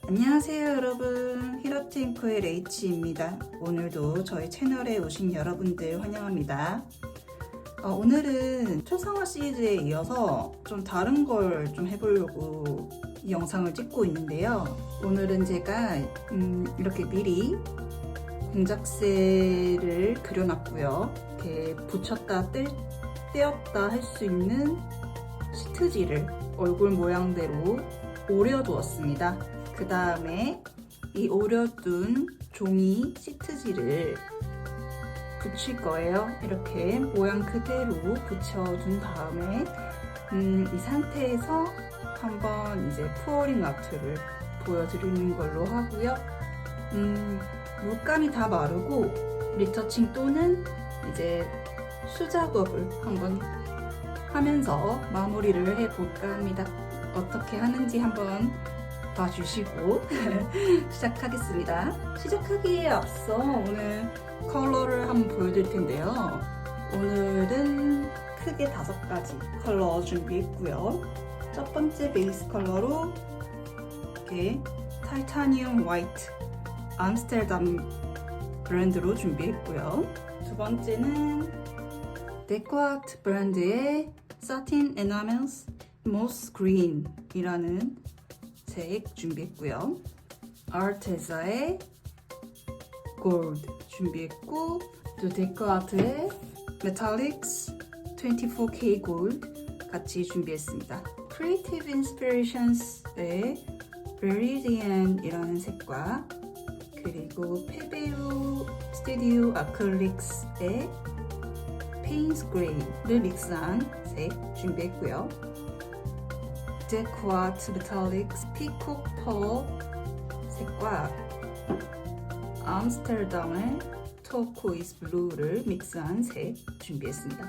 안녕하세요 여러분, 히러트앤코의 레이치입니다. 오늘도 저희 채널에 오신 여러분들 환영합니다. 오늘은 초상화 시리즈에 이어서 좀 다른 걸 좀 해보려고 이 영상을 찍고 있는데요. 오늘은 제가 이렇게 미리 공작새를 그려놨고요. 이렇게 붙였다 떼었다 할 수 있는 시트지를 얼굴 모양대로 오려두었습니다. 그 다음에 이 오려둔 종이 시트지를 붙일 거예요. 이렇게 모양 그대로 붙여준 다음에 이 상태에서 한번 이제 푸어링 아트를 보여드리는 걸로 하고요. 물감이 다 마르고 리터칭 또는 이제 수작업을 한번 하면서 마무리를 해볼까 합니다. 어떻게 하는지 한번 봐주시고 시작하겠습니다. 시작하기에 앞서 오늘 컬러를 한번 보여드릴 텐데요. 오늘은 크게 5가지 컬러 준비했고요. 첫 번째 베이스 컬러로 이렇게 타이타니움 화이트 암스테르담 브랜드로 준비했고요. 두 번째는 데코아트 브랜드의 사틴 에나멜스 모스 그린이라는 색 준비했고요. 아르테사의 골드 준비했고, 또 데코아트의 메탈릭스 24K 골드 같이 준비했습니다. 크리에이티브 인스피레이션스의 베리디안이라는 색과 그리고 페베루 스튜디오 아크릴릭스의 페인스 그레이를 믹스한 색 준비했고요. 데코아트 메탈릭스 피콕 펄 색과 암스테르담의 터코이스 블루를 믹스한 색 준비했습니다.